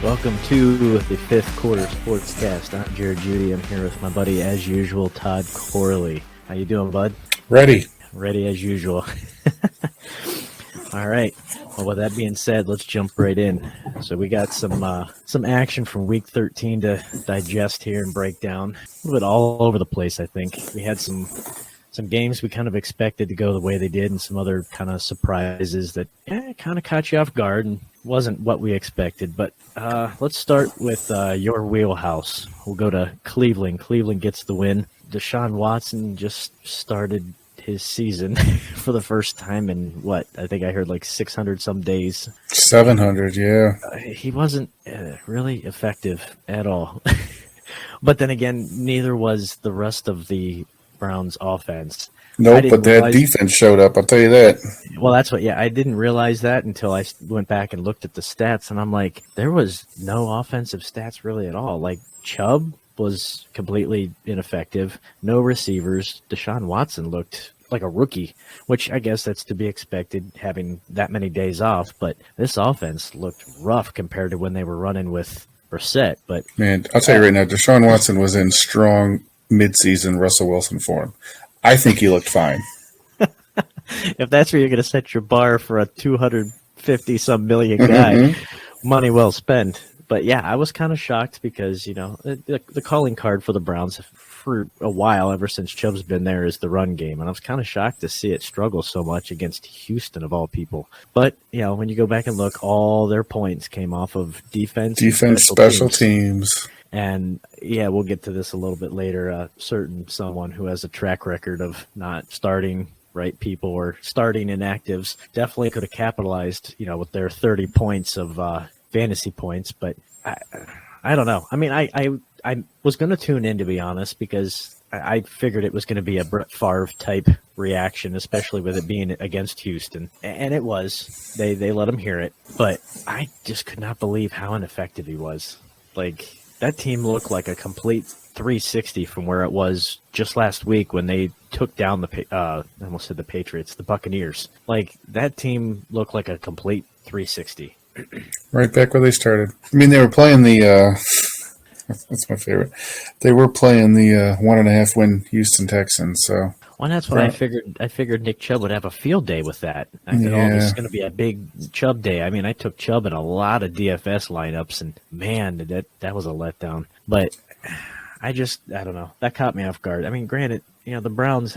Welcome to the fifth quarter sportscast. I'm Jared Judy. I'm here with my buddy, as usual, Todd Corley. How you doing, bud? Ready as usual. All right. Well, with that being said, let's jump right in. So we got some action from Week 13 to digest here and break down. A little bit all over the place, I think. We had some games we kind of expected to go the way they did, and some other kind of surprises that kind of caught you off guard and wasn't what we expected. But let's start with your wheelhouse. We'll go to Cleveland. Cleveland gets the win. Deshaun Watson just started his season for the first time in I think I heard like 600 some days. 700, yeah. He wasn't really effective at all. But then again, neither was the rest of the Browns offense. Nope, but that defense showed up, I'll tell you that. Well, that's what, I didn't realize that until I went back and looked at the stats, and I'm like, there was no offensive stats really at all. Like, Chubb was completely ineffective, no receivers. Deshaun Watson looked like a rookie, which I guess that's to be expected having that many days off, but this offense looked rough compared to when they were running with Brissett. But man, I'll tell you right now, Deshaun Watson was in strong midseason Russell Wilson form. I think he looked fine. If that's where you're going to set your bar for a 250-some million guy, money well spent. But yeah, I was kind of shocked because, the calling card for the Browns for a while, ever since Chubb's been there, is the run game. And I was kind of shocked to see it struggle so much against Houston, of all people. But, when you go back and look, all their points came off of defense, special teams. And, we'll get to this a little bit later. Someone who has a track record of not starting right people or starting inactives definitely could have capitalized, with their 30 points of fantasy points. But I don't know. I mean, I was going to tune in, to be honest, because I figured it was going to be a Brett Favre type reaction, especially with it being against Houston. And it was. They let him hear it. But I just could not believe how ineffective he was. Like, that team looked like a complete 360 from where it was just last week when they took down I almost said the Patriots, the Buccaneers. Like, that team looked like a complete 360. Right back where they started. I mean, they were playing that's my favorite. They were playing the 1.5 win Houston Texans, so. Well, that's what I figured. I figured Nick Chubb would have a field day with that. I thought, this is going to be a big Chubb day. I mean, I took Chubb in a lot of DFS lineups, and man, that was a letdown. But I don't know. That caught me off guard. I mean, granted, the Browns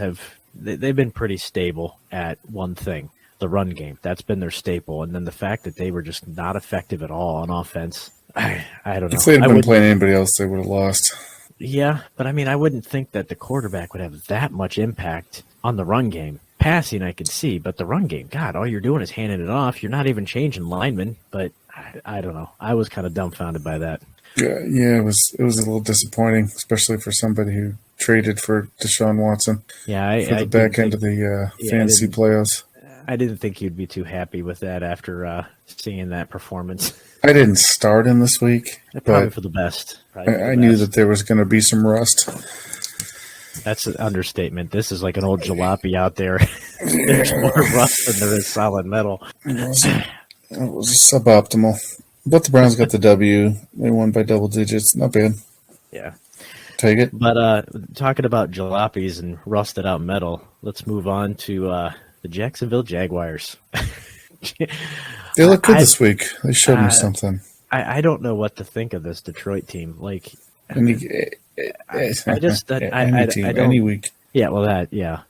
they've been pretty stable at one thing, the run game. That's been their staple. And then the fact that they were just not effective at all on offense, I don't know. If they had been playing anybody else, they would have lost. Yeah, but I mean, I wouldn't think that the quarterback would have that much impact on the run game. Passing, I can see, but the run game, God, all you're doing is handing it off. You're not even changing linemen, but I don't know. I was kind of dumbfounded by that. Yeah, it was a little disappointing, especially for somebody who traded for Deshaun Watson. Yeah, for the back end of the fantasy playoffs. I didn't think you'd be too happy with that after seeing that performance. I didn't start him this week. Probably for the best. I knew that there was going to be some rust. That's an understatement. This is like an old jalopy out there. There's more rust than there is solid metal. It was suboptimal. But the Browns got the W. They won by double digits. Not bad. Yeah. Take it. But talking about jalopies and rusted out metal, let's move on to the Jacksonville Jaguars. They look good this week. They showed me something. I don't know what to think of this Detroit team. Like, any week. Yeah, well,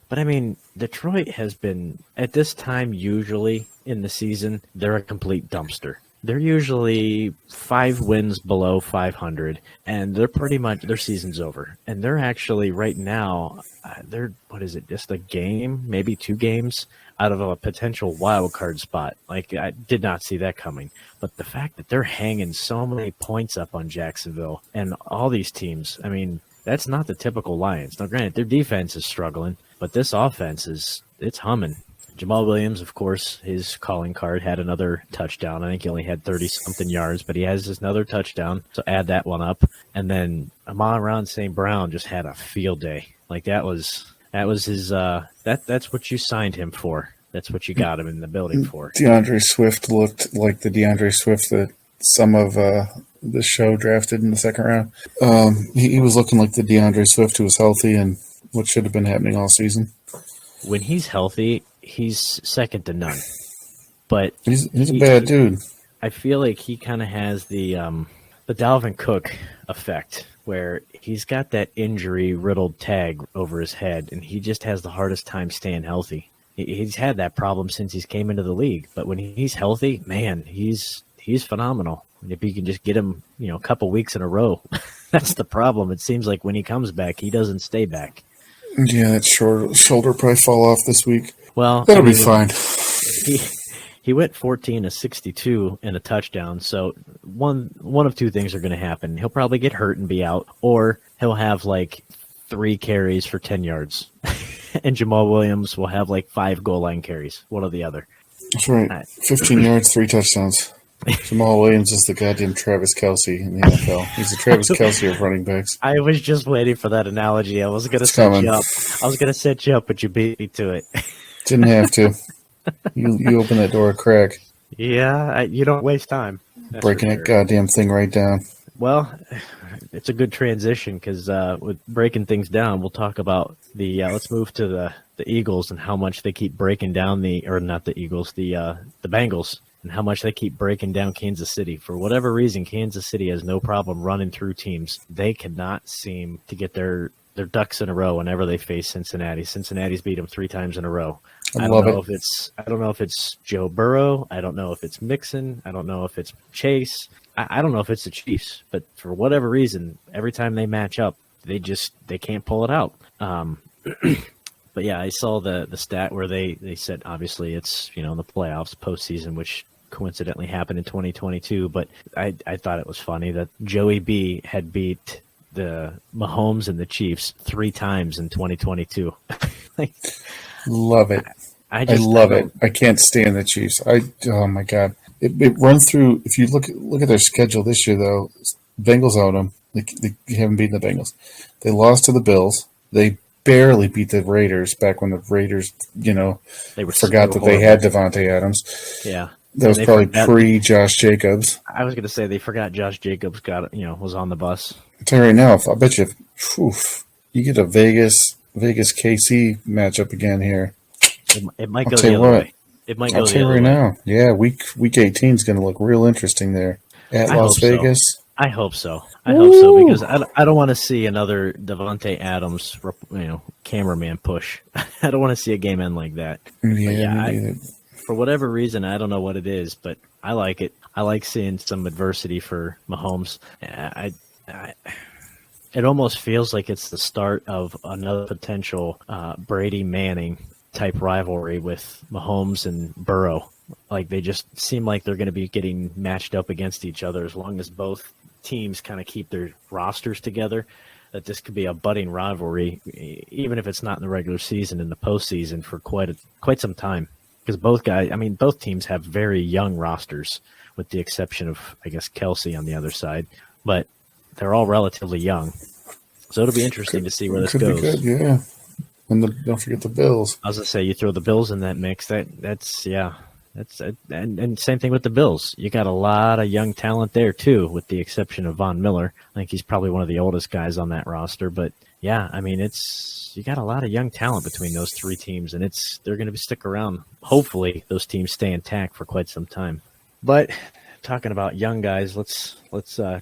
but I mean, Detroit has been, at this time, usually in the season, they're a complete dumpster. They're usually 5 wins below 500, and they're pretty much, their season's over. And they're actually, right now, just a game, maybe 2 games out of a potential wild card spot. Like, I did not see that coming. But the fact that they're hanging so many points up on Jacksonville and all these teams, I mean, that's not the typical Lions. Now, granted, their defense is struggling, but this offense it's humming. Jamal Williams, of course, his calling card had another touchdown. I think he only had 30-something yards, but he has another touchdown, so add that one up. And then Amon-Ra St. Brown just had a field day. Like, that was his that's what you signed him for. That's what you got him in the building for. DeAndre Swift looked like the DeAndre Swift that some of the show drafted in the second round. He was looking like the DeAndre Swift who was healthy and what should have been happening all season. When he's healthy, he's second to none. But He's a bad dude. I feel like he kind of has the Dalvin Cook effect, where he's got that injury-riddled tag over his head, and he just has the hardest time staying healthy. He's had that problem since he's came into the league, but when he's healthy, man, he's phenomenal. And if you can just get him, a couple weeks in a row, that's the problem. It seems like when he comes back, he doesn't stay back. Yeah, that shoulder probably fall off this week. Well, that'll be fine. He went 14 to 62 and a touchdown. So one of two things are going to happen. He'll probably get hurt and be out, or he'll have like 3 carries for 10 yards. And Jamal Williams will have like 5 goal line carries, one or the other. That's right. 15 yards, 3 touchdowns. Jamal Williams is the goddamn Travis Kelce in the NFL. He's the Travis Kelce of running backs. I was just waiting for that analogy. I was going to set you up. But you beat me to it. Didn't have to. You open that door a crack. Yeah, you don't waste time. Breaking that goddamn thing right down. Well, it's a good transition because with breaking things down, we'll talk about let's move to the Eagles and how much they keep breaking down the Bengals, and how much they keep breaking down Kansas City. For whatever reason, Kansas City has no problem running through teams. They cannot seem to get their ducks in a row whenever they face Cincinnati. Cincinnati's beat them 3 times in a row. I don't know if it's Joe Burrow. I don't know if it's Mixon. I don't know if it's Chase. I don't know if it's the Chiefs. But for whatever reason, every time they match up, they can't pull it out. But yeah, I saw the stat where they said obviously it's the playoffs, postseason, which coincidentally happened in 2022. But I thought it was funny that Joey B had beat the Mahomes and the Chiefs 3 times in 2022. Love it. I love it. I can't stand the Chiefs. Oh my God. It runs through. If you look at their schedule this year, though, Bengals own them. They haven't beaten the Bengals. They lost to the Bills. They barely beat the Raiders back when the Raiders, forgot that they had Devontae Adams. Yeah. That was probably pre-Josh Jacobs. I was going to say they forgot Josh Jacobs was on the bus. I'll tell you right now, I bet you, you get a Vegas KC matchup again here. It might go the other way. It might go I'll tell you right now. Yeah, week 18 is going to look real interesting there at Las Vegas. I hope so. I hope so because I don't want to see another Devontae Adams, cameraman push. I don't want to see a game end like that. Yeah, for whatever reason, I don't know what it is, but I like it. I like seeing some adversity for Mahomes. It almost feels like it's the start of another potential Brady Manning type rivalry with Mahomes and Burrow. Like they just seem like they're going to be getting matched up against each other as long as both teams kind of keep their rosters together. That this could be a budding rivalry, even if it's not in the regular season, in the postseason for quite some time. Because both teams have very young rosters, with the exception of, I guess, Kelsey on the other side. But they're all relatively young. So it'll be interesting to see where this goes. Be good, yeah. And don't forget the Bills. I was going to say, you throw the Bills in that mix. That's and same thing with the Bills. You got a lot of young talent there, too, with the exception of Von Miller. I think he's probably one of the oldest guys on that roster. But, yeah, I mean, you got a lot of young talent between those 3 teams, and they're going to stick around. Hopefully, those teams stay intact for quite some time. But talking about young guys, let's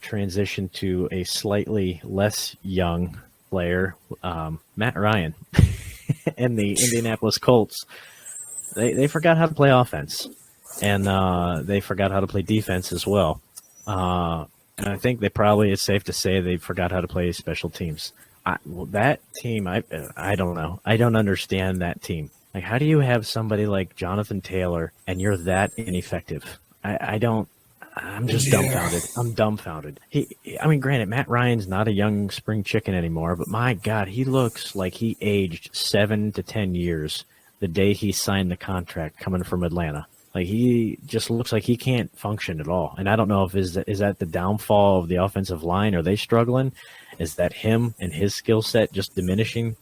transition to a slightly less young player, Matt Ryan, and the Indianapolis Colts. They forgot how to play offense, and they forgot how to play defense as well. And I think it's safe to say they forgot how to play special teams. That team, I don't know. I don't understand that team. Like, how do you have somebody like Jonathan Taylor and you're that ineffective? I'm just dumbfounded. I'm dumbfounded. Granted, Matt Ryan's not a young spring chicken anymore, but my God, he looks like he aged 7 to 10 years the day he signed the contract coming from Atlanta. Like, he just looks like he can't function at all. And I don't know if is that the downfall of the offensive line? Are they struggling? Is that him and his skill set just diminishing?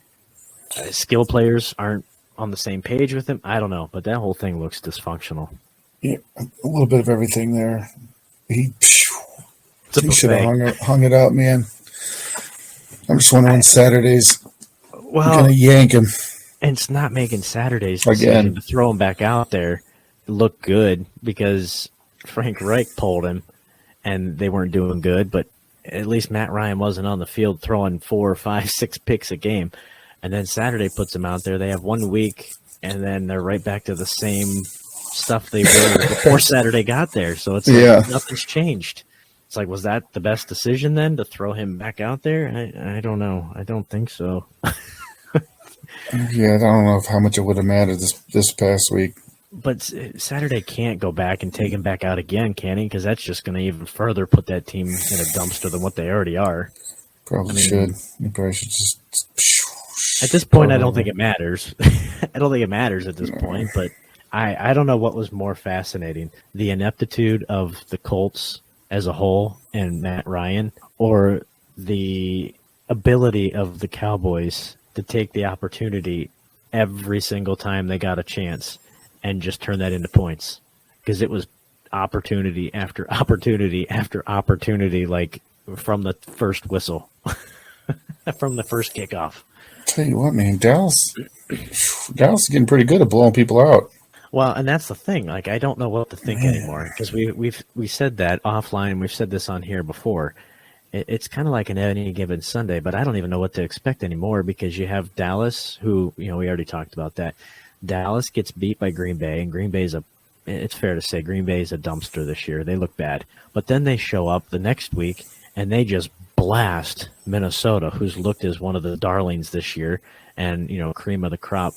Skill players aren't on the same page with him? I don't know, but that whole thing looks dysfunctional. Yeah, a little bit of everything there. he should have hung it up, man. I'm just wondering when Saturday's going to yank him. And it's not making Saturday's decision to throw him back out there look good because Frank Reich pulled him and they weren't doing good, but at least Matt Ryan wasn't on the field throwing 4, 5, 6 picks a game. And then Saturday puts him out there. They have 1 week, and then they're right back to the same stuff they were before Saturday got there. So it's like nothing's changed. It's like, was that the best decision then to throw him back out there? I don't know. I don't think so. Yeah, I don't know how much it would have mattered this past week. But Saturday can't go back and take him back out again, can he? Because that's just going to even further put that team in a dumpster than what they already are. Probably should. You probably should just. At this point, I don't think it matters. I don't think it matters at this point. But I don't know what was more fascinating: the ineptitude of the Colts as a whole and Matt Ryan, or the ability of the Cowboys to take the opportunity every single time they got a chance and just turn that into points, because it was opportunity after opportunity after opportunity, like from the first whistle, from the first kickoff. I'll tell you what, man, Dallas is getting pretty good at blowing people out. Well, and that's the thing. Like, I don't know what to think anymore, because we said that offline. We've said this on here before. It's kind of like an any given Sunday, but I don't even know what to expect anymore, because you have Dallas, who, we already talked about that. Dallas gets beat by Green Bay, and Green Bay's it's fair to say Green Bay is a dumpster this year. They look bad. But then they show up the next week, and they just blast Minnesota, who's looked as one of the darlings this year and, cream of the crop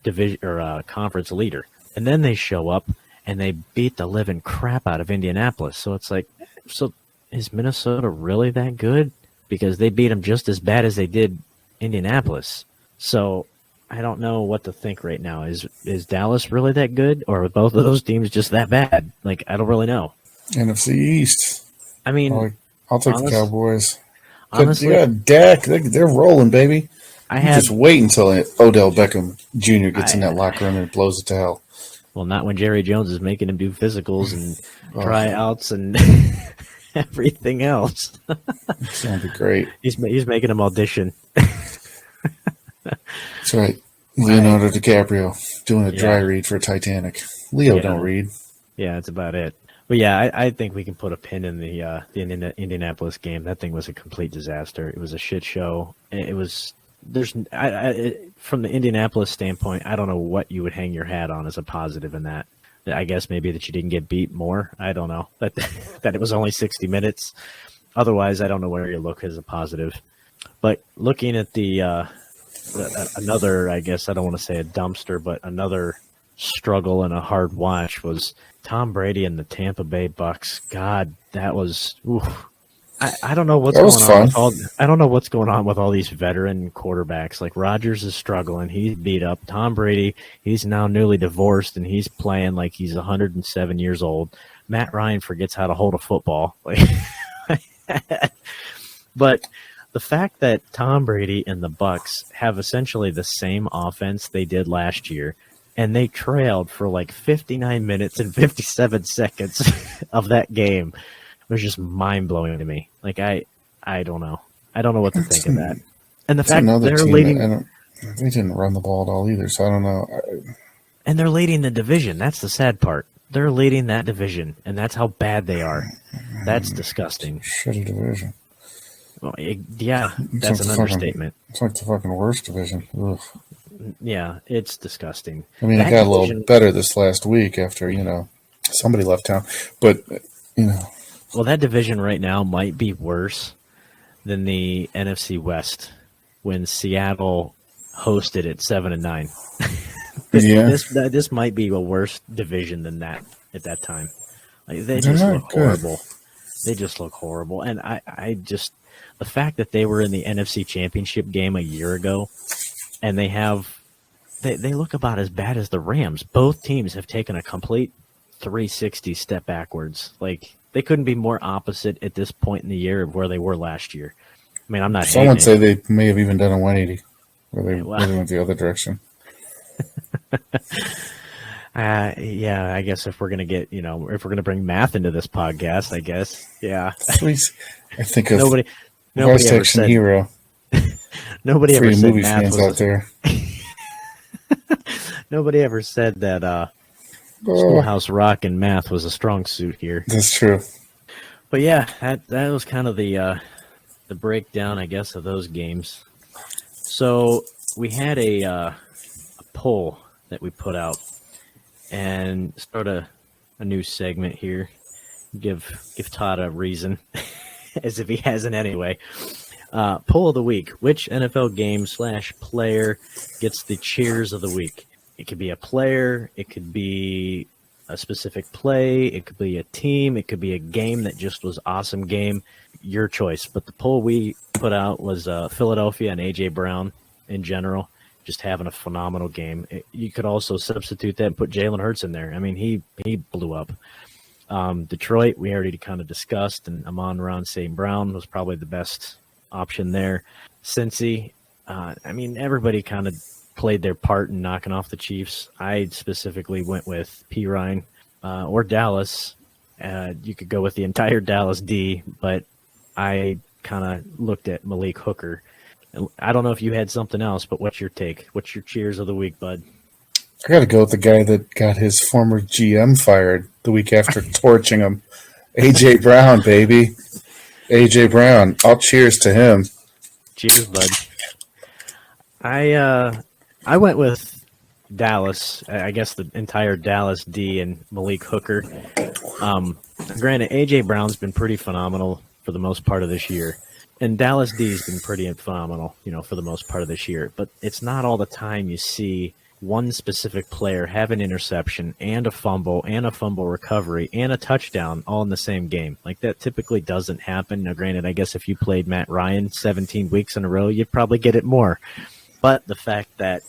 division or conference leader. And then they show up, and they beat the living crap out of Indianapolis. So it's like, so is Minnesota really that good? Because they beat them just as bad as they did Indianapolis. So I don't know what to think right now. Is Dallas really that good, or are both of those teams just that bad? Like, I don't really know. NFC East. I mean, I'll take the Cowboys. Honestly, yeah, Dak, they're rolling, baby. Just wait until Odell Beckham Jr. gets in that locker room and blows it to hell. Well, not when Jerry Jones is making him do physicals and tryouts and everything else. It's going to be great. He's making him audition. That's right. Leonardo DiCaprio doing a dry read for Titanic. Leo don't read. Yeah, that's about it. But yeah, I think we can put a pin in the Indianapolis game. That thing was a complete disaster. It was a shit show. It was from the Indianapolis standpoint, I don't know what you would hang your hat on as a positive in that. I guess maybe that you didn't get beat more. I don't know that it was only 60 minutes. Otherwise, I don't know where you look as a positive. But looking at the another, I guess I don't want to say a dumpster, but another struggle and a hard watch was Tom Brady and the Tampa Bay Bucks. God, that was. Oof. I don't know what's going on. I don't know what's going on with all these veteran quarterbacks. Like, Rodgers is struggling; he's beat up. Tom Brady, he's now newly divorced, and he's playing like he's 107 years old. Matt Ryan forgets how to hold a football. But the fact that Tom Brady and the Bucks have essentially the same offense they did last year, and they trailed for like 59 minutes and 57 seconds of that game, was just mind-blowing to me. Like, I don't know. I don't know what to think of that. And the fact that they're leading... They didn't run the ball at all either, so I don't know. And they're leading the division. That's the sad part. They're leading that division, and that's how bad they are. That's disgusting. Shitty division. Well, that's an understatement. It's like the fucking worst division. Ugh. Yeah, it's disgusting. I mean, it got a little better this last week after, somebody left town. But, Well, that division right now might be worse than the NFC West when Seattle hosted at 7-9. This might be a worse division than that at that time. Like, they just look horrible. They just look horrible. And I just, the fact that they were in the NFC Championship game a year ago, and they look about as bad as the Rams. Both teams have taken a complete 360 step backwards. Like, they couldn't be more opposite at this point in the year of where they were last year. I mean, I'm not. Some would say they may have even done a 180, where they went the other direction. Yeah, I guess if we're gonna get, if we're gonna bring math into this podcast, I guess, yeah. Please, I think of Nobody Vice ever Action said Hero nobody for ever you said movie math fans out was there. nobody ever said that Oh, Schoolhouse Rock and math was a strong suit here. that's true. But yeah, that was kind of the breakdown, I guess, of those games. So we had a poll that we put out and start a new segment here. Give Todd a reason, as if he hasn't anyway. Poll of the week: which NFL game / player gets the cheers of the week? It could be a player, it could be a specific play, it could be a team, it could be a game that just was awesome game. Your choice. But the poll we put out was Philadelphia and AJ Brown in general, just having a phenomenal game. You could also substitute that and put Jalen Hurts in there. I mean, he blew up. Detroit, we already kind of discussed, and Amon-Ra St. Brown was probably the best option there. Cincy, I mean, everybody kind of played their part in knocking off the Chiefs. I specifically went with P. Ryan or Dallas. You could go with the entire Dallas D, but I kind of looked at Malik Hooker. I don't know if you had something else, but what's your take? What's your cheers of the week, bud? I got to go with the guy that got his former GM fired the week after torching him. AJ Brown, baby. AJ Brown. All cheers to him. Cheers, bud. I went with Dallas. I guess the entire Dallas D and Malik Hooker. Granted, AJ Brown's been pretty phenomenal for the most part of this year. And Dallas D's been pretty phenomenal, for the most part of this year. But it's not all the time you see one specific player have an interception and a fumble recovery and a touchdown all in the same game. Like, that typically doesn't happen. Now, granted, I guess if you played Matt Ryan 17 weeks in a row, you'd probably get it more. But the fact that,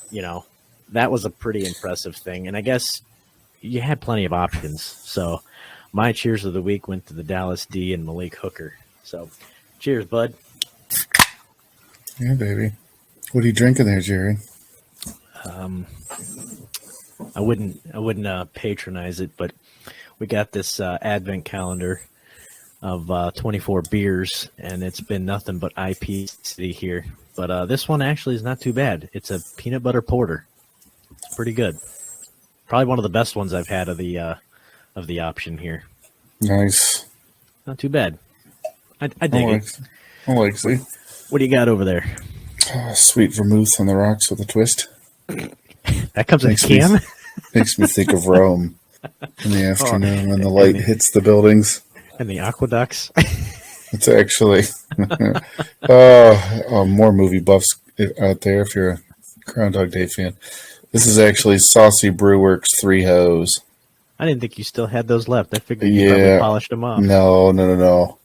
that was a pretty impressive thing. And I guess you had plenty of options. So my cheers of the week went to the Dallas D and Malik Hooker. So cheers, bud. Yeah, baby. What are you drinking there, Jerry? I wouldn't patronize it, but we got this advent calendar of 24 beers, and it's been nothing but IP City here. But this one actually is not too bad. It's a peanut butter porter. It's pretty good. Probably one of the best ones I've had of the option here. Nice. Not too bad. I dig it. I like it. What do you got over there? Sweet vermouth on the rocks with a twist. That comes in a can? Makes me think of Rome in the afternoon when the light hits the buildings. And the aqueducts. It's actually more movie buffs out there if you're a Groundhog Day fan. This is actually Saucy Brewworks 3 Hose. I didn't think you still had those left. I figured you probably polished them off. No.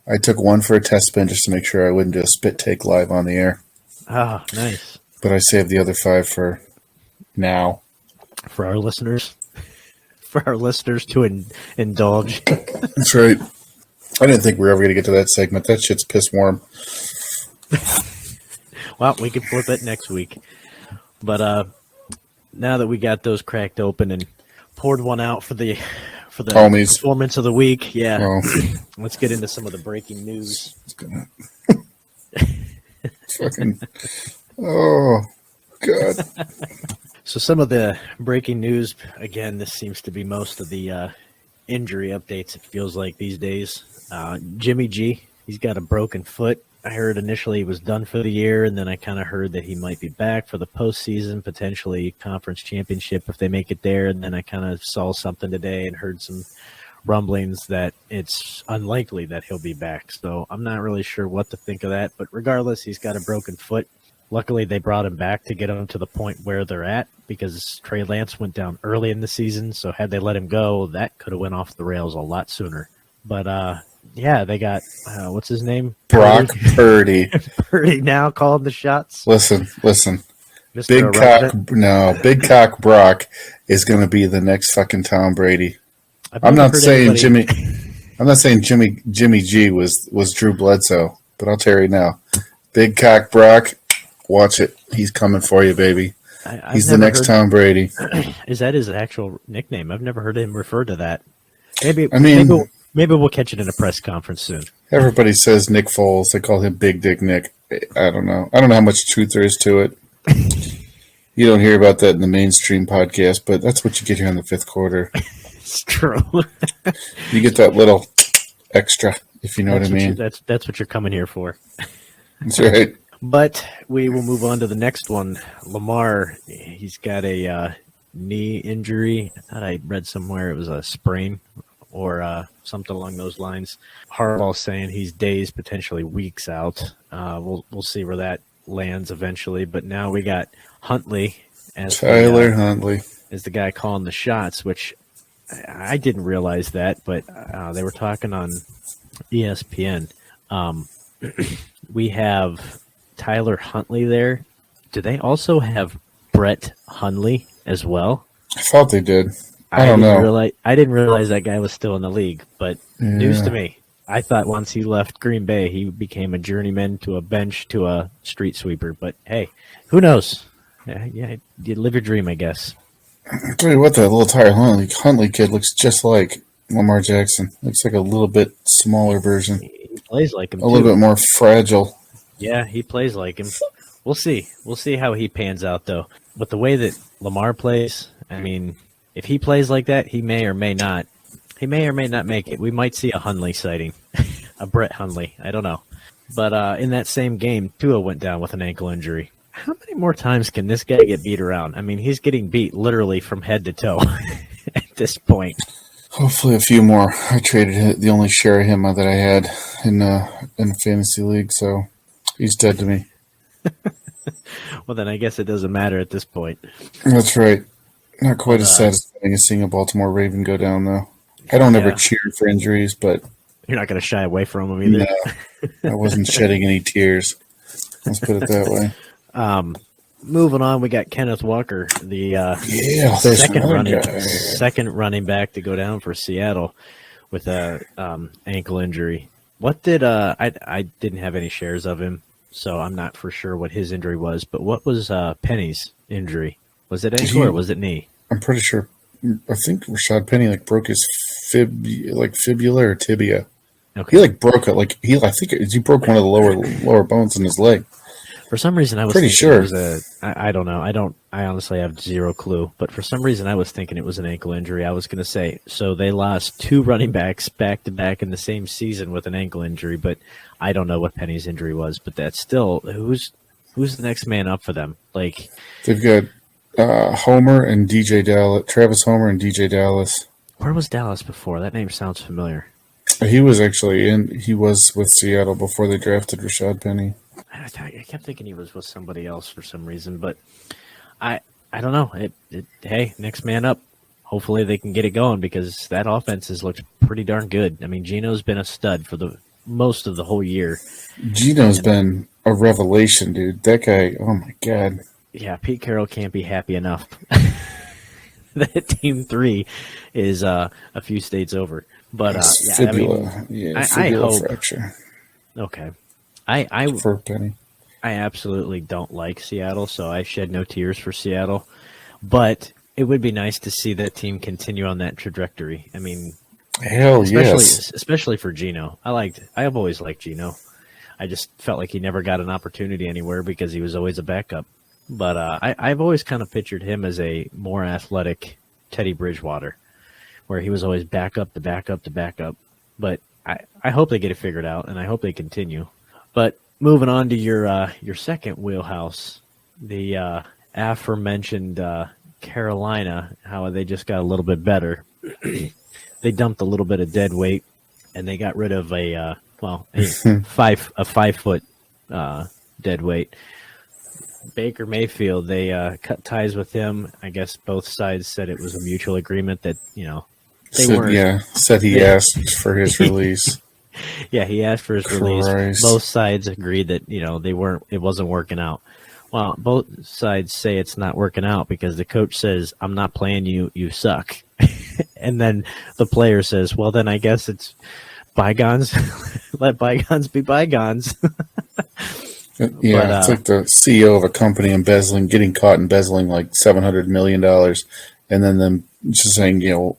I took one for a test spin just to make sure I wouldn't do a spit take live on the air. Ah, nice. But I saved the other 5 for now. For our listeners. For our listeners to indulge. That's right. I didn't think we were ever going to get to that segment. That shit's piss warm. Well, we can flip it next week. But now that we got those cracked open and poured one out for the homies performance of the week, let's get into some of the breaking news. It's gonna fucking God. So some of the breaking news, again, this seems to be most of the injury updates, it feels like these days. Jimmy G, he's got a broken foot. I heard initially he was done for the year, and then I kind of heard that he might be back for the postseason, potentially conference championship if they make it there. And then I kind of saw something today and heard some rumblings that it's unlikely that he'll be back. So I'm not really sure what to think of that. But regardless, he's got a broken foot. Luckily, they brought him back to get him to the point where they're at, because Trey Lance went down early in the season. So had they let him go, that could have went off the rails a lot sooner. But they got what's his name? Brock Purdy. Purdy now calling the shots. Listen. Mr. Big Cock Brock is going to be the next fucking Tom Brady. I'm not saying Jimmy G was Drew Bledsoe, but I'll tell you now, Big Cock Brock, watch it. He's coming for you, baby. He's the next Tom Brady. Is that his actual nickname? I've never heard him refer to that. Maybe we'll catch it in a press conference soon. Everybody says Nick Foles. They call him Big Dick Nick. I don't know. I don't know how much truth there is to it. You don't hear about that in the mainstream podcast, but that's what you get here in the fifth quarter. It's true. You get that little extra, if you know what I mean. That's what you're coming here for. That's right. But we will move on to the next one. Lamar, he's got a knee injury. I thought I read somewhere it was a sprain or something along those lines. Harbaugh's saying he's days, potentially weeks out. We'll see where that lands eventually. But now we got Huntley as Tyler Huntley is the guy calling the shots, which I didn't realize that, but they were talking on ESPN. We have Tyler Huntley there. Do they also have Brett Hundley as well? I thought they did. I don't know. I didn't realize that guy was still in the league, but news to me. I thought once he left Green Bay, he became a journeyman to a bench to a street sweeper. But hey, who knows? Yeah, you live your dream, I guess. I'll tell you what, that little Tyler Huntley kid looks just like Lamar Jackson. Looks like a little bit smaller version. He plays like him, a little bit more fragile. Yeah, he plays like him. We'll see. We'll see how he pans out, though. But the way that Lamar plays, I mean, if he plays like that, he may or may not. He may or may not make it. We might see a Hundley sighting, a Brett Hundley. I don't know. But in that same game, Tua went down with an ankle injury. How many more times can this guy get beat around? I mean, he's getting beat literally from head to toe at this point. Hopefully a few more. I traded the only share of him that I had in a fantasy league, so he's dead to me. Well, then I guess it doesn't matter at this point. That's right. Not quite as satisfying as seeing a Baltimore Raven go down, though. I don't ever cheer for injuries, but... You're not going to shy away from them either? No, I wasn't shedding any tears. Let's put it that way. Moving on, we got Kenneth Walker, the second running back to go down for Seattle with a ankle injury. What did I didn't have any shares of him, so I'm not for sure what his injury was. But what was Penny's injury? Was it ankle or was it knee? I'm pretty sure. I think Rashad Penny broke his fibula or tibia. Okay. He broke it. I think he broke one of the lower bones in his leg. For some reason, I was pretty sure. It was I don't know. I honestly have zero clue. But for some reason, I was thinking it was an ankle injury. I was going to say, so they lost two running backs back to back in the same season with an ankle injury. But I don't know what Penny's injury was. But that's still who's the next man up for them? They've got Homer and DJ Dallas. Travis Homer and DJ Dallas. Where was Dallas before? That name sounds familiar. He was actually he was with Seattle before they drafted Rashad Penny. I kept thinking he was with somebody else for some reason, but I don't know. Hey, next man up. Hopefully they can get it going because that offense has looked pretty darn good. I mean, Geno's been a stud for the most of the whole year. Geno's been a revelation, dude. That guy, oh my God. Yeah, Pete Carroll can't be happy enough. That Team 3 is a few states over. But fibula. I hope. Fracture. Okay. For Penny. I absolutely don't like Seattle, so I shed no tears for Seattle. But it would be nice to see that team continue on that trajectory. I mean, especially for Geno. I've always liked Geno. I just felt like he never got an opportunity anywhere because he was always a backup. But I've always kind of pictured him as a more athletic Teddy Bridgewater, where he was always backup to backup to backup. But I hope they get it figured out, and I hope they continue. But moving on to your second wheelhouse, the aforementioned Carolina, how they just got a little bit better. They dumped a little bit of dead weight, and they got rid of a 5 foot dead weight. Baker Mayfield, they cut ties with him. I guess both sides said it was a mutual agreement that said he asked for his release. Yeah, he asked for his release. Both sides agreed that it wasn't working out. Well, both sides say it's not working out because the coach says, "I'm not playing you. You suck," and then the player says, "Well, then I guess it's bygones. Let bygones be bygones." Yeah, it's like the CEO of a company getting caught embezzling like $700 million, and then them just saying, you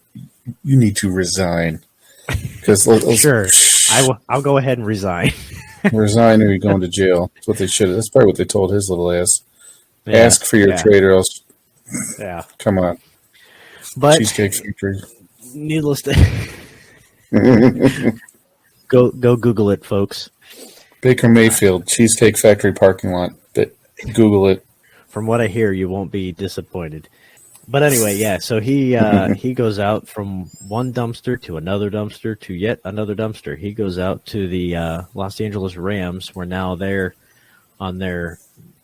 need to resign. Because sure, I'll go ahead and resign. Resign or you're going to jail. That's what they should. That's probably what they told his little ass. Yeah, ask for your trade or else. Yeah, come on. But Cheesecake Factory. Needless to go Google it, folks. Baker Mayfield Cheesecake Factory parking lot. Google it. From what I hear, you won't be disappointed. But anyway, yeah. So he goes out from one dumpster to another dumpster to yet another dumpster. He goes out to the Los Angeles Rams. We're now there on their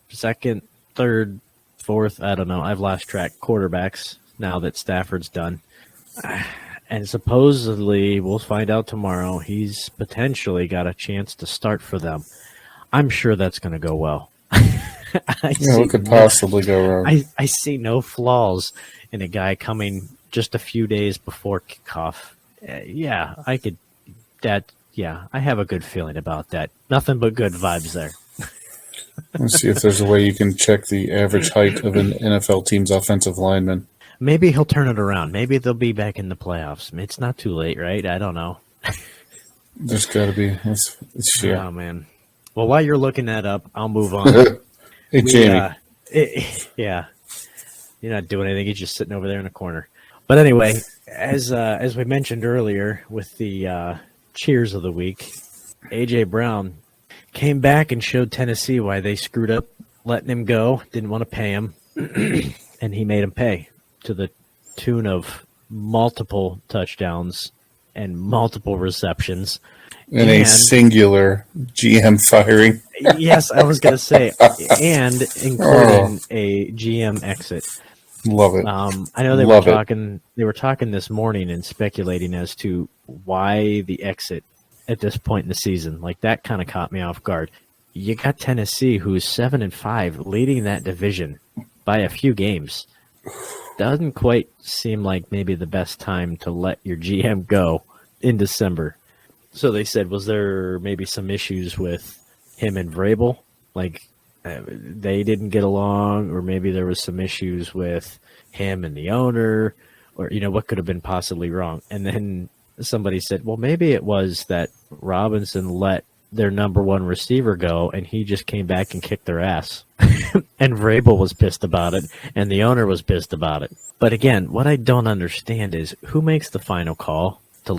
second, third, fourth. I don't know. I've lost track. Quarterbacks now that Stafford's done. And supposedly, we'll find out tomorrow, he's potentially got a chance to start for them. I'm sure that's going to go well. What could possibly go wrong? I see no flaws in a guy coming just a few days before kickoff. I have a good feeling about that. Nothing but good vibes there. Let's see if there's a way you can check the average height of an NFL team's offensive lineman. Maybe he'll turn it around. Maybe they'll be back in the playoffs. It's not too late, right? I don't know. There's got to be. Oh, man. Well, while you're looking that up, I'll move on. Hey, Jamie. You're not doing anything. He's just sitting over there in a corner. But anyway, as we mentioned earlier with the cheers of the week, A.J. Brown came back and showed Tennessee why they screwed up letting him go, didn't want to pay him, and he made him pay to the tune of multiple touchdowns and multiple receptions. And a singular GM firing. Yes, I was going to say, and including a GM exit. Love it. I know they were talking this morning and speculating as to why the exit at this point in the season. Like, that kind of caught me off guard. You got Tennessee, who's 7-5, leading that division by a few games. Doesn't quite seem like maybe the best time to let your GM go in December. So they said, was there maybe some issues with him and Vrabel? Like, they didn't get along, or maybe there was some issues with him and the owner, or, what could have been possibly wrong? And then somebody said, well, maybe it was that Robinson let their number one receiver go, and he just came back and kicked their ass. And Vrabel was pissed about it, and the owner was pissed about it. But again, what I don't understand is who makes the final call to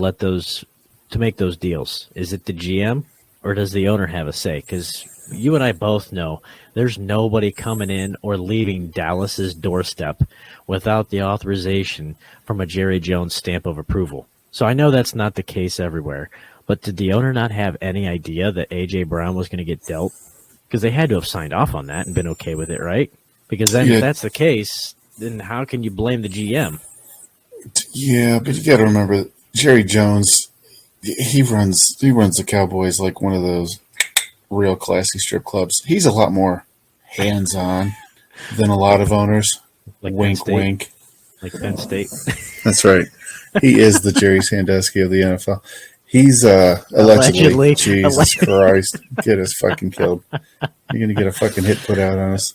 make those deals? Is it the GM, or does the owner have a say? Because you and I both know there's nobody coming in or leaving Dallas's doorstep without the authorization from a Jerry Jones stamp of approval. So I know that's not the case everywhere, but did the owner not have any idea that A.J. Brown was going to get dealt? Because they had to have signed off on that and been okay with it, right? Because then if that's the case, then how can you blame the GM? Yeah, but you got to remember, Jerry Jones, he runs the Cowboys like one of those real classy strip clubs. He's a lot more hands-on than a lot of owners. Like wink, wink. Like Penn State. That's right. He is the Jerry Sandusky of the NFL. He's allegedly. Jesus Christ. Get us fucking killed. You're going to get a fucking hit put out on us.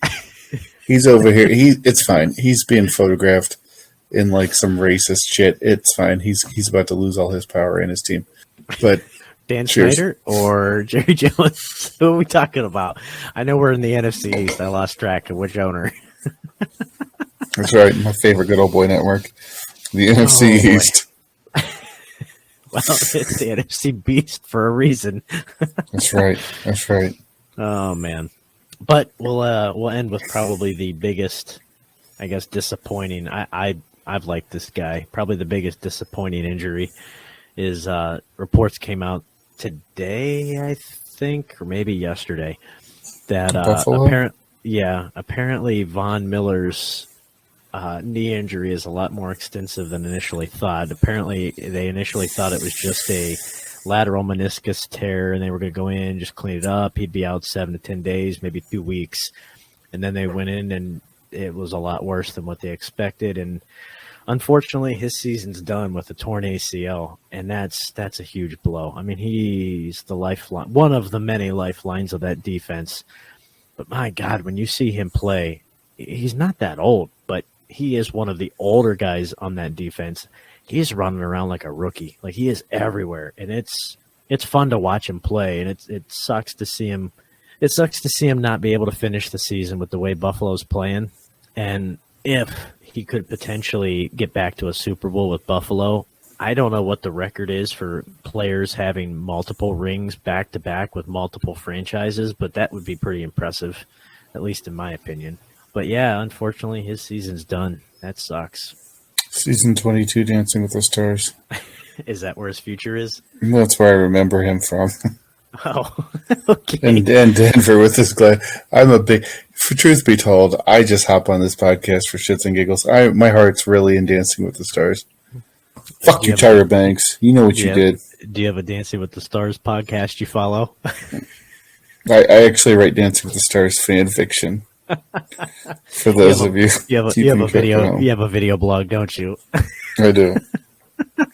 He's over here. It's fine. He's being photographed in like some racist shit. It's fine. He's about to lose all his power in his team. But Dan Snyder or Jerry Jones? Who are we talking about? I know we're in the NFC East. I lost track of which owner. That's right. My favorite good old boy network. The NFC East. Well, it's the NFC Beast for a reason. That's right. Oh, man. But we'll end with probably the biggest, I guess, disappointing. I've liked this guy. Probably the biggest disappointing injury is reports came out today, I think, or maybe yesterday, that apparently Von Miller's knee injury is a lot more extensive than initially thought. Apparently, they initially thought it was just a lateral meniscus tear, and they were going to go in, just clean it up. He'd be out 7 to 10 days, maybe 2 weeks. And then they went in, and it was a lot worse than what they expected. And unfortunately, his season's done with a torn ACL, and that's a huge blow. I mean, he's the lifeline, one of the many lifelines of that defense. But my God, when you see him play, he's not that old, but he is one of the older guys on that defense. He's running around like a rookie. Like, he is everywhere, and it's fun to watch him play, and it sucks to see him. It sucks to see him not be able to finish the season with the way Buffalo's playing. And if he could potentially get back to a Super Bowl with Buffalo, I don't know what the record is for players having multiple rings back to back with multiple franchises, but that would be pretty impressive, at least in my opinion. But yeah, unfortunately, his season's done. That sucks. Season 22, Dancing with the Stars. Is that where his future is? That's where I remember him from. Oh, okay. And Denver with this guy. I'm a big. For truth be told, I just hop on this podcast for shits and giggles. My heart's really in Dancing with the Stars. Fuck you, Tyra Banks. You know what you did. Do you have a Dancing with the Stars podcast you follow? I actually write Dancing with the Stars fan fiction. For those of you, you have a video. You have a video blog, don't you? I do.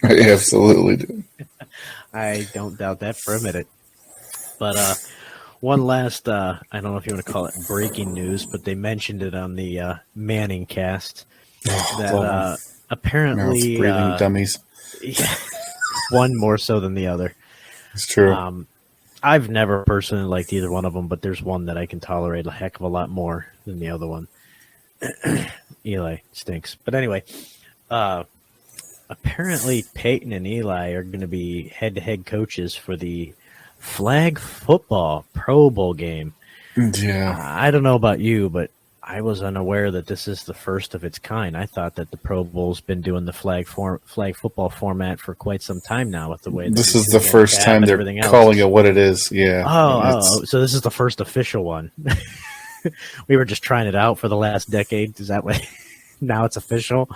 I absolutely do. I don't doubt that for a minute. But one last, I don't know if you want to call it breaking news, but they mentioned it on the Manning cast that apparently breathing dummies. Yeah, one more so than the other. It's true. I've never personally liked either one of them, but there's one that I can tolerate a heck of a lot more than the other one. Eli stinks. But anyway, apparently Peyton and Eli are going to be head-to-head coaches for the flag football Pro Bowl game. Yeah. I don't know about you, but I was unaware that this is the first of its kind. I thought that the Pro Bowl's been doing the flag football format for quite some time now with the way this is the first time they're calling it what it is. Yeah. Oh, so this is the first official one. We were just trying it out for the last decade. Is that way? Now it's official?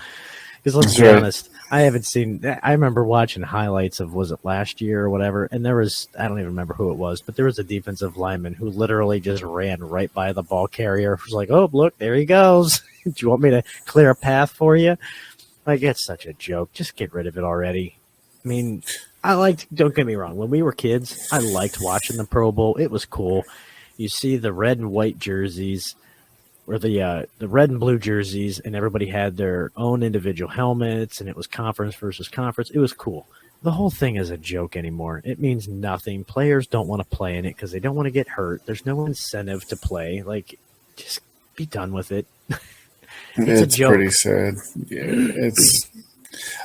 Because let's be honest, I haven't seen. I remember watching highlights of, was it last year or whatever, and there was, I don't even remember who it was, but there was a defensive lineman who literally just ran right by the ball carrier. It was like, oh, look, there he goes. Do you want me to clear a path for you? Like, it's such a joke. Just get rid of it already. I mean, don't get me wrong, when we were kids, I liked watching the Pro Bowl. It was cool. You see the red and white jerseys, or the red and blue jerseys, and everybody had their own individual helmets, and it was conference versus conference. It was cool. The whole thing is a joke anymore. It means nothing. Players don't want to play in it because they don't want to get hurt. There's no incentive to play. Like, just be done with it. It's pretty sad. Yeah, it's.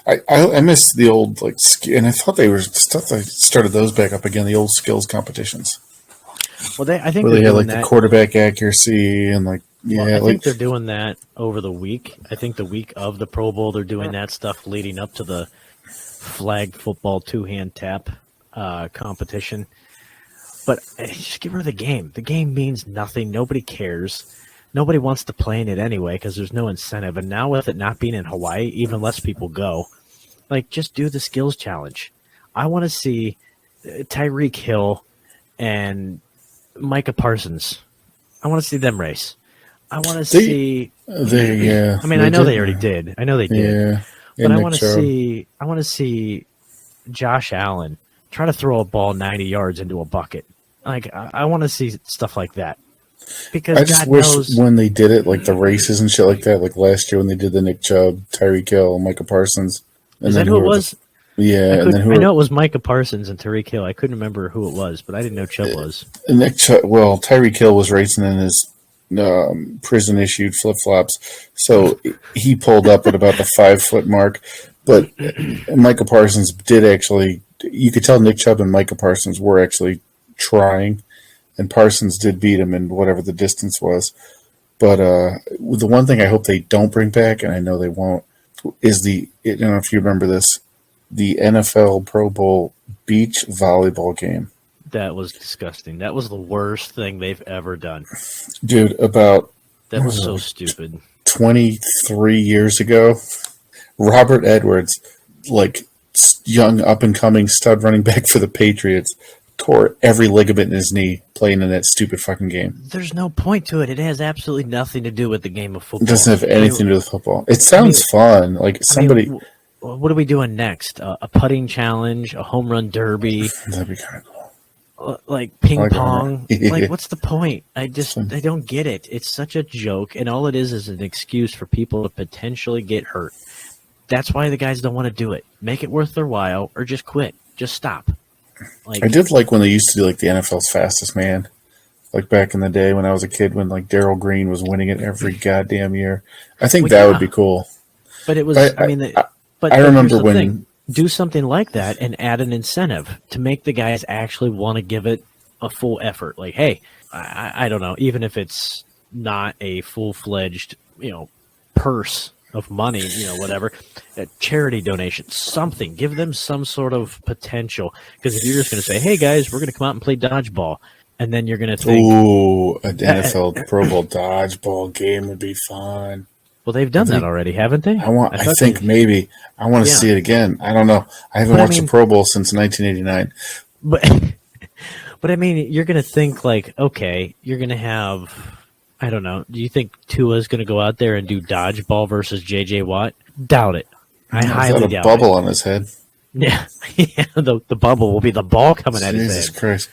I miss the old and I thought they started those back up again. The old skills competitions. Well, I think they had the quarterback accuracy and I think they're doing that over the week. I think the week of the Pro Bowl, they're doing that stuff leading up to the flag football two-hand tap competition. But just get rid of the game. The game means nothing. Nobody cares. Nobody wants to play in it anyway because there's no incentive. And now with it not being in Hawaii, even less people go. Just do the skills challenge. I want to see Tyreek Hill and Micah Parsons. I want to see them race. I want to see. Yeah. I mean, I know they already did. I know they did. Yeah. But I want to see. I want to see Josh Allen try to throw a ball 90 yards into a bucket. I want to see stuff like that. Because I just wish when they did it, the races and shit like that, last year when they did the Nick Chubb, Tyreek Hill, Micah Parsons. And is that who it was? Yeah, I know it was Micah Parsons and Tyreek Hill. I couldn't remember who it was, but I didn't know Chubb was. Nick Chubb. Well, Tyreek Hill was racing in his prison-issued flip-flops, so he pulled up at about the 5-foot mark. But Micah Parsons did actually. You could tell Nick Chubb and Micah Parsons were actually trying, and Parsons did beat him in whatever the distance was. But the one thing I hope they don't bring back, and I know they won't, is I don't know if you remember this. The NFL Pro Bowl beach volleyball game. That was disgusting. That was the worst thing they've ever done. Dude, that was so stupid. 23 years ago, Robert Edwards, young up-and-coming stud running back for the Patriots, tore every ligament in his knee playing in that stupid fucking game. There's no point to it. It has absolutely nothing to do with the game of football. It doesn't have anything to do with football. It sounds fun. What are we doing next? A putting challenge, a home run derby. That'd be kind of cool. like ping pong. Like, what's the point? I don't get it. It's such a joke, and all it is an excuse for people to potentially get hurt. That's why the guys don't want to do it. Make it worth their while, or just quit. Just stop. Like, I did like when they used to do like the NFL's Fastest Man, like back in the day when I was a kid, when like Darryl Green was winning it every goddamn year. I think that would be cool. But it was. But I remember when. Do something like that and add an incentive to make the guys actually want to give it a full effort. Like, hey, I don't know, even if it's not a full-fledged, purse of money, whatever, a charity donation, something. Give them some sort of potential. Because if you're just going to say, hey, guys, we're going to come out and play dodgeball, and then you're going to think, ooh, an NFL Pro Bowl dodgeball game would be fun. Well, they've done that already, haven't they? I think maybe. I want to see it again. I don't know. I haven't watched the Pro Bowl since 1989. But I mean, you're going to think like, okay, you're going to have, I don't know. Do you think Tua's going to go out there and do dodgeball versus J.J. Watt? Doubt it. I highly doubt it. A bubble on his head. Yeah, the bubble will be the ball coming at his head. Jesus Christ.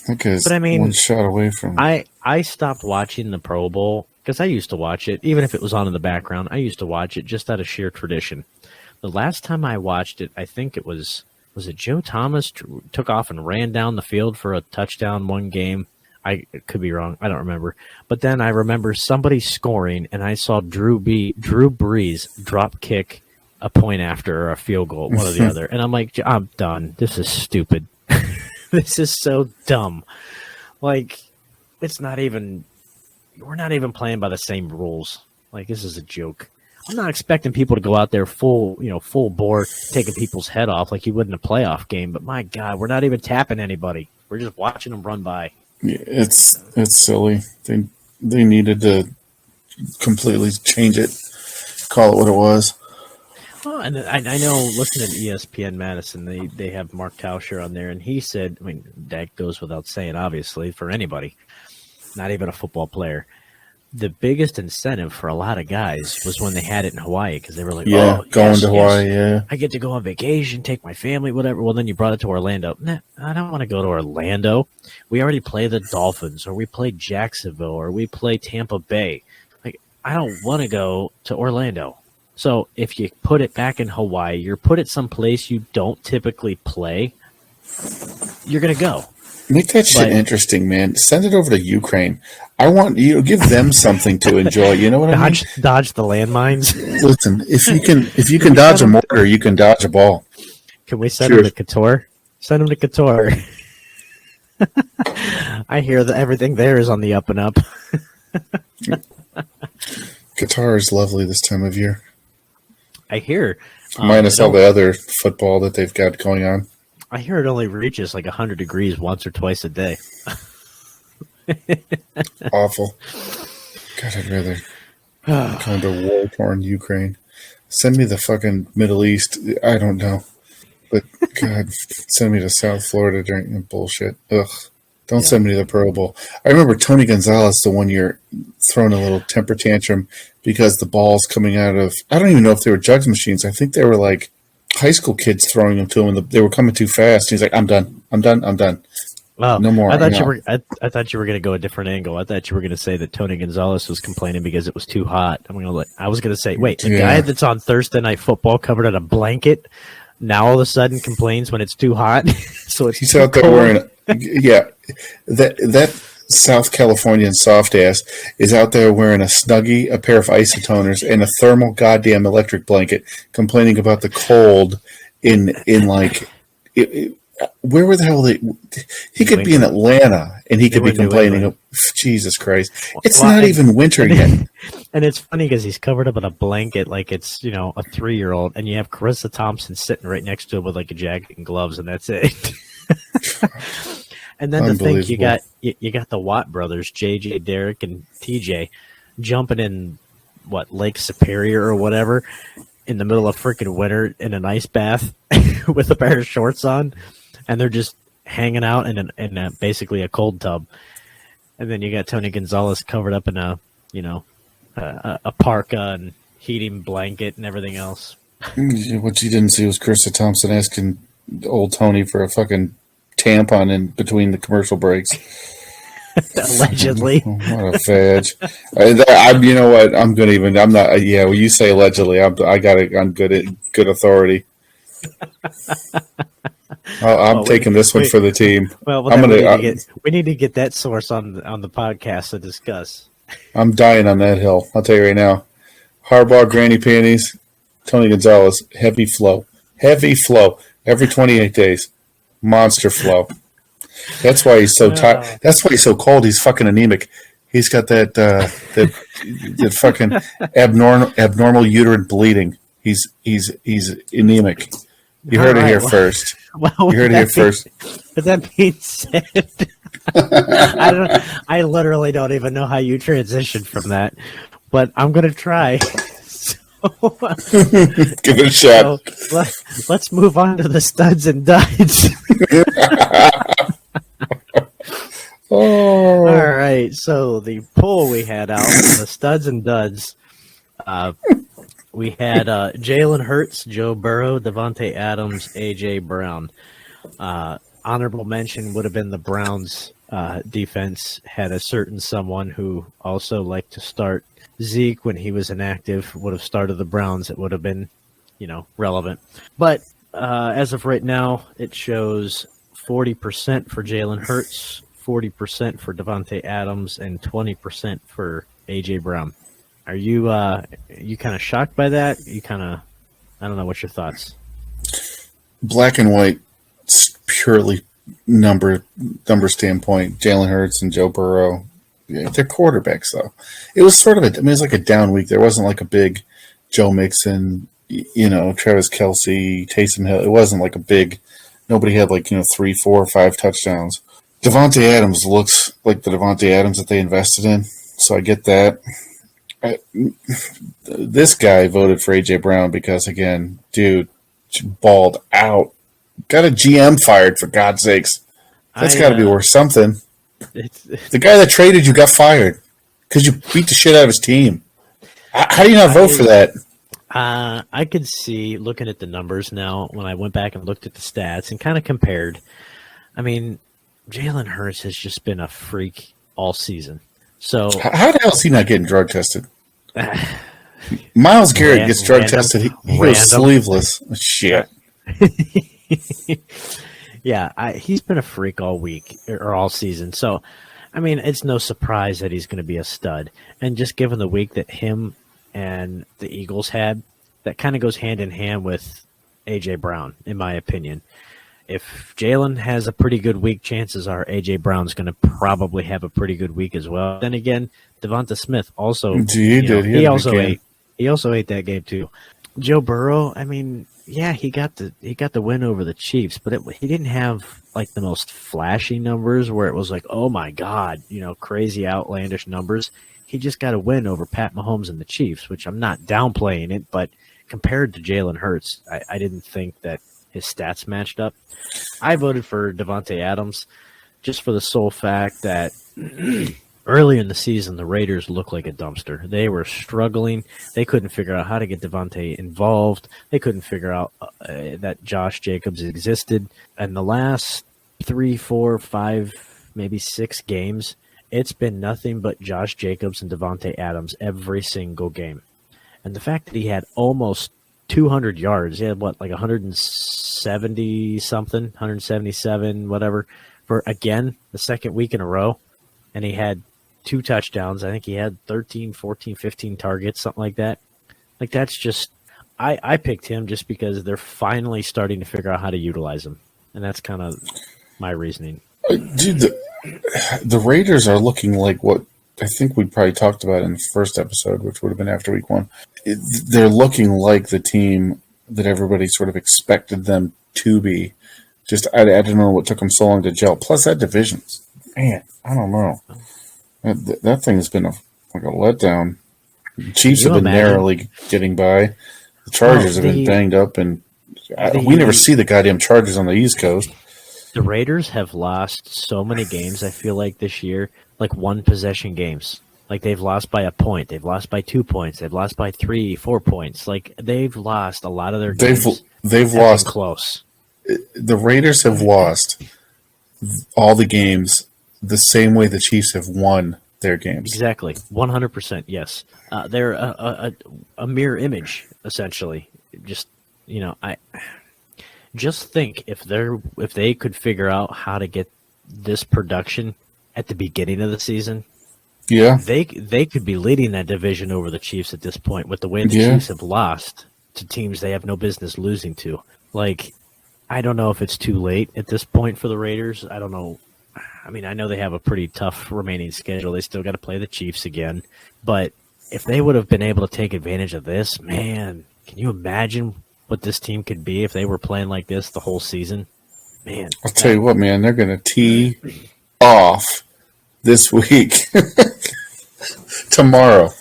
But I mean, one shot away from. I stopped watching the Pro Bowl because I used to watch it, even if it was on in the background. I used to watch it just out of sheer tradition. The last time I watched it, I think it was it Joe Thomas took off and ran down the field for a touchdown one game. I could be wrong. I don't remember. But then I remember somebody scoring, and I saw Drew Brees drop kick a point after or a field goal, one or the other. And I'm like, I'm done. This is stupid. This is so dumb. Like, it's not even – we're not even playing by the same rules. Like, this is a joke. I'm not expecting people to go out there full bore, taking people's head off like you would in a playoff game. But, my God, we're not even tapping anybody. We're just watching them run by. Yeah, it's silly. They needed to completely change it, call it what it was. Well, and I know, listening to ESPN Madison, they have Mark Tauscher on there, and he said, I mean, that goes without saying, obviously, for anybody, not even a football player. The biggest incentive for a lot of guys was when they had it in Hawaii, because they were like, going to Hawaii, yeah. I get to go on vacation, take my family, whatever. Well, then you brought it to Orlando. Nah, I don't want to go to Orlando. We already play the Dolphins, or we play Jacksonville, or we play Tampa Bay. Like, I don't want to go to Orlando. So if you put it back in Hawaii, you're put it someplace you don't typically play, you're going to go. Make that shit interesting, man. Send it over to Ukraine. I want you to give them something to enjoy. You know what I mean? Dodge the landmines. Listen, if you can dodge a mortar, you can dodge a ball. Can we send him to Qatar? Send him to Qatar. I hear that everything there is on the up and up. Qatar is lovely this time of year. I hear. Minus all the other football that they've got going on. I hear it only reaches like 100 degrees once or twice a day. Awful. God, I'd rather come to war-torn Ukraine. Send me the fucking Middle East. I don't know. But, God, send me to South Florida during bullshit. Ugh. Don't send me to the Pro Bowl. I remember Tony Gonzalez the one year throwing a little temper tantrum because the ball's coming out of, I don't even know if they were jugs machines. I think they were like high school kids throwing them to him, and they were coming too fast. He's like, I'm done. Well, no more. I thought you were going to go a different angle. I thought you were going to say that Tony Gonzalez was complaining because it was too hot. I was going to say, wait, the guy that's on Thursday Night Football covered in a blanket now all of a sudden complains when it's too hot. So he's out there wearing that South Californian soft ass is out there wearing a Snuggie, a pair of isotoners, and a thermal goddamn electric blanket, complaining about the cold in like where the hell he could be in Atlanta and he could be complaining of Jesus Christ. It's not even winter yet. And it's funny because he's covered up in a blanket like it's, a 3-year-old, and you have Carissa Thompson sitting right next to him with like a jacket and gloves, and that's it. And then to think you got the Watt brothers, JJ, Derek, and TJ, jumping in Lake Superior or whatever in the middle of freaking winter in an ice bath with a pair of shorts on, and they're just hanging out in basically a cold tub. And then you got Tony Gonzalez covered up in a parka and heating blanket and everything else. What you didn't see was Carissa Thompson asking old Tony for a fucking tampon in between the commercial breaks. Allegedly. What a fudge. You know what? I'm not. Yeah, when you say allegedly, I'm good authority. I'm taking this one for the team. Well, we need to get that source on the podcast to discuss. I'm dying on that hill. I'll tell you right now. Harbaugh, granny panties, Tony Gonzalez, heavy flow. Every 28 days, monster flow. That's why he's so tired. That's why he's so cold. He's fucking anemic. He's got that fucking abnormal uterine bleeding. He's anemic. You heard it here first. Well, you heard it here first. But that being said, I literally don't even know how you transitioned from that, but I'm gonna try. Give it a shot. So let's move on to the studs and duds. Oh. All right. So the poll we had out, the studs and duds. We had Jalen Hurts, Joe Burrow, Devontae Adams, A.J. Brown. Honorable mention would have been the Browns' defense had a certain someone who also liked to start Zeke when he was inactive, would have started the Browns. It would have been, relevant. But as of right now, it shows 40% for Jalen Hurts, 40% for Devontae Adams, and 20% for A.J. Brown. Are you kind of shocked by that? I don't know. What's your thoughts? Black and white, purely number standpoint. Jalen Hurts and Joe Burrow, they're quarterbacks though. It was sort of it was like a down week. There wasn't like a big Joe Mixon, Travis Kelce, Taysom Hill. It wasn't like a big. Nobody had 3, 4, 5 touchdowns. Devontae Adams looks like the Devontae Adams that they invested in, so I get that. This guy voted for A.J. Brown because, again, dude, balled out. Got a GM fired, for God's sakes. That's got to be worth something. The guy that traded you got fired because you beat the shit out of his team. How do you not vote for that? I could see, looking at the numbers now, when I went back and looked at the stats and kind of compared. I mean, Jalen Hurts has just been a freak all season. So how the hell is he not getting drug tested? Miles Garrett gets drug tested. He goes sleeveless. Shit. Yeah, he's been a freak all week or all season. So, I mean, it's no surprise that he's going to be a stud. And just given the week that him and the Eagles had, that kind of goes hand in hand with A.J. Brown, in my opinion. If Jalen has a pretty good week, chances are A.J. Brown's going to probably have a pretty good week as well. Then again, Devonta Smith also he also ate that game too. Joe Burrow, I mean, yeah, he got the win over the Chiefs, but he didn't have like the most flashy numbers where it was like, oh my God, crazy outlandish numbers. He just got a win over Pat Mahomes and the Chiefs, which I'm not downplaying it, but compared to Jalen Hurts, I didn't think that his stats matched up. I voted for Devontae Adams just for the sole fact that early in the season, the Raiders looked like a dumpster. They were struggling. They couldn't figure out how to get Devontae involved. They couldn't figure out that Josh Jacobs existed. And the last 3, 4, 5, maybe 6 games, it's been nothing but Josh Jacobs and Devontae Adams every single game. And the fact that he had almost 200 yards. He had, 170 something, 177, whatever, for, again, the second week in a row. And he had 2 touchdowns. I think he had 13, 14, 15 targets, something like that. Like, that's just – I picked him just because they're finally starting to figure out how to utilize him. And that's kind of my reasoning. Dude, the Raiders are looking like what I think we probably talked about in the first episode, which would have been after week 1. They're looking like the team that everybody sort of expected them to be. Just, I don't know what took them so long to gel. Plus, that division, man, I don't know. That thing has been a letdown. The Chiefs have been narrowly getting by. The Chargers have been banged up, and we never see the goddamn Chargers on the East Coast. The Raiders have lost so many games, I feel like, this year, like one-possession games. Like, they've lost by a point. They've lost by 2 points. They've lost by 3, 4 points. Like, they've lost a lot of their games. They've lost close. The Raiders have lost all the games the same way the Chiefs have won their games. Exactly, 100%. Yes, they're a mirror image, essentially. Just I just think if they could figure out how to get this production at the beginning of the season, yeah, they could be leading that division over the Chiefs at this point. With the way the Chiefs have lost to teams they have no business losing to, like, I don't know if it's too late at this point for the Raiders. I don't know. I mean, I know they have a pretty tough remaining schedule. They still got to play the Chiefs again. But if they would have been able to take advantage of this, man, can you imagine what this team could be if they were playing like this the whole season? Man. I'll tell you what, man, they're going to tee off this week. tomorrow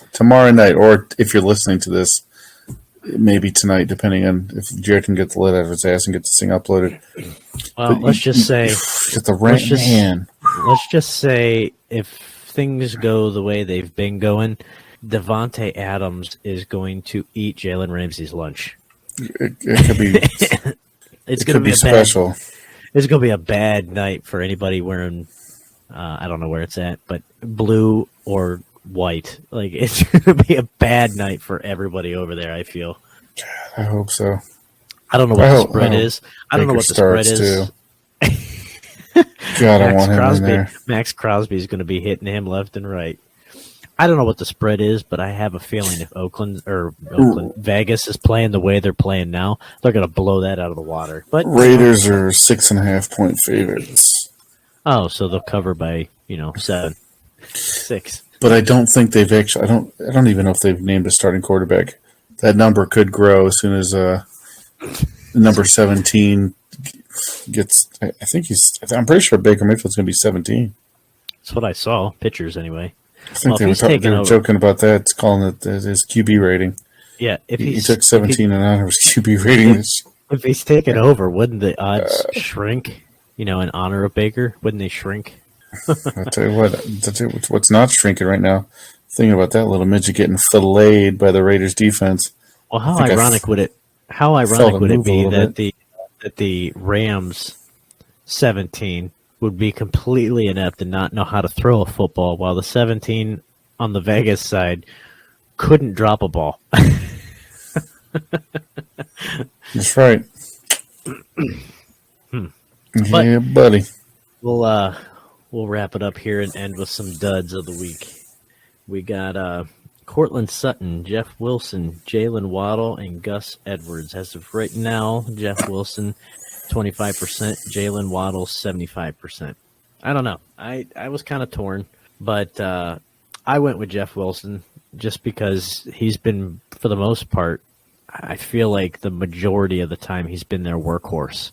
night, or if you're listening to this, maybe tonight, depending on if Jared can get the lid out of his ass and get this thing uploaded. Well, let's just say if things go the way they've been going, Devontae Adams is going to eat Jalen Ramsey's lunch. It could be. It's going to be special. It's going to be a bad night for anybody wearing. I don't know where it's at, but blue or white. Like, it's going to be a bad night for everybody over there, I feel. I hope so. I don't know what the spread is. I don't know what the spread is. God, I want him in there. Max Crosby is going to be hitting him left and right. I don't know what the spread is, but I have a feeling if Vegas is playing the way they're playing now, they're going to blow that out of the water. But Raiders are 6.5 point favorites. Oh, so they'll cover by 7, 6. But I don't think they've actually. I don't even know if they've named a starting quarterback. That number could grow as soon as number 17 gets. I'm pretty sure Baker Mayfield's going to be 17. That's what I saw. Pictures anyway. I think they were joking about that. It's calling it his QB rating. Yeah, if he took 17 and under his QB rating. If he's taken over, wouldn't the odds shrink? In honor of Baker, wouldn't they shrink? I'll tell you what's not shrinking right now. Thinking about that little midget getting filleted by the Raiders defense. Well, how ironic would it be that the Rams 17 would be completely inept and not know how to throw a football, while the 17 on the Vegas side couldn't drop a ball. That's right. Yeah, buddy. We'll wrap it up here and end with some duds of the week. We got Cortland Sutton, Jeff Wilson, Jalen Waddle, and Gus Edwards. As of right now, Jeff Wilson 25%, Jalen Waddle 75%. I don't know. I was kind of torn, but I went with Jeff Wilson just because he's been, for the most part, I feel like the majority of the time he's been their workhorse.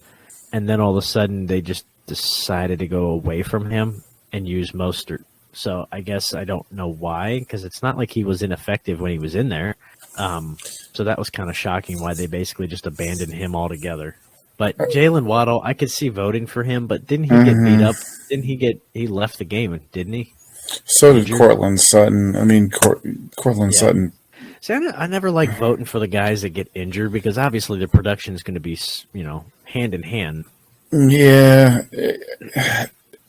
And then all of a sudden they just decided to go away from him and use Mostert. So I guess I don't know why, because it's not like he was ineffective when he was in there. So that was kind of shocking why they basically just abandoned him altogether. But Jalen Waddle, I could see voting for him, but didn't he get beat up? He left the game, didn't he? So did Cortland Sutton. I mean, Cortland Sutton. See, I never like voting for the guys that get injured because obviously the production is going to be, hand in hand. Yeah,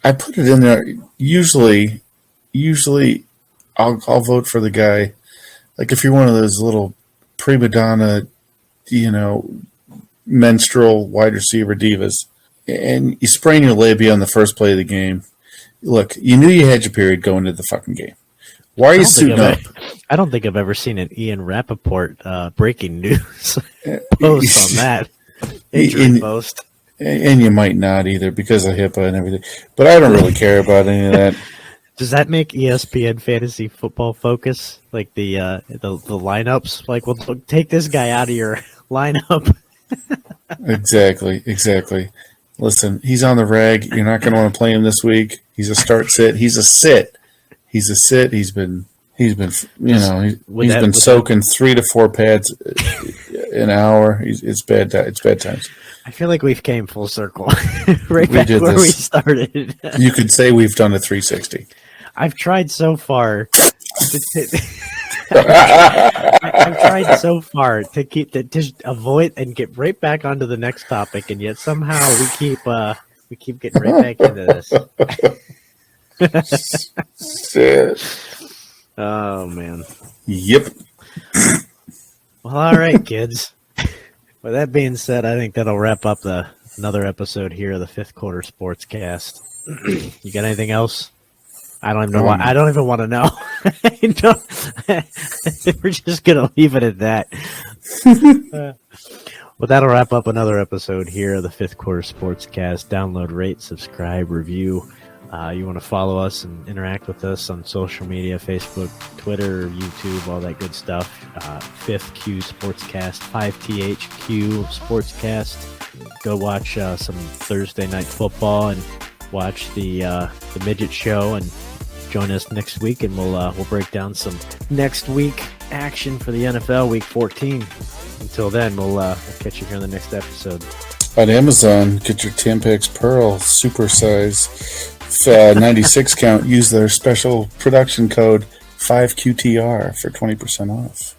I put it in there. Usually I'll vote for the guy. Like if you're one of those little prima donna, menstrual wide receiver divas, and you sprain your labia on the first play of the game. Look, you knew you had your period going into the fucking game. Why are you suiting up? I don't think I've ever seen an Ian Rappaport breaking news post on that. Injury post. And you might not either because of HIPAA and everything. But I don't really care about any of that. Does that make ESPN Fantasy Football Focus like the lineups? Like, well, take this guy out of your lineup. Exactly. Listen, he's on the rag. You're not going to want to play him this week. He's a start sit. He's a sit. He's been soaking 3 to 4 pads an hour. It's bad times. I feel like we've came full circle right back where we started. You could say we've done a 360. I've tried so far. I've tried so far to avoid and get right back onto the next topic, and yet somehow we keep We keep getting right back into this. Shit. Oh, man. Yep. Well, all right, kids. With that being said, I think that'll wrap up another episode here of the Fifth Quarter Sportscast. You got anything else? I don't even know why. I don't even want to know. We're just gonna leave it at that. Well, that'll wrap up another episode here of the Fifth Quarter Sportscast. Download, rate, subscribe, review. You want to follow us and interact with us on social media, Facebook, Twitter, YouTube, all that good stuff. Fifth Q Sportscast, 5THQ Sportscast. Go watch some Thursday Night Football and watch the midget show, and join us next week, and we'll break down some next week action for the NFL Week 14. Until then, we'll catch you here in the next episode. On Amazon, get your Tampax Pearl super size 96 count. Use their special production code 5QTR for 20% off.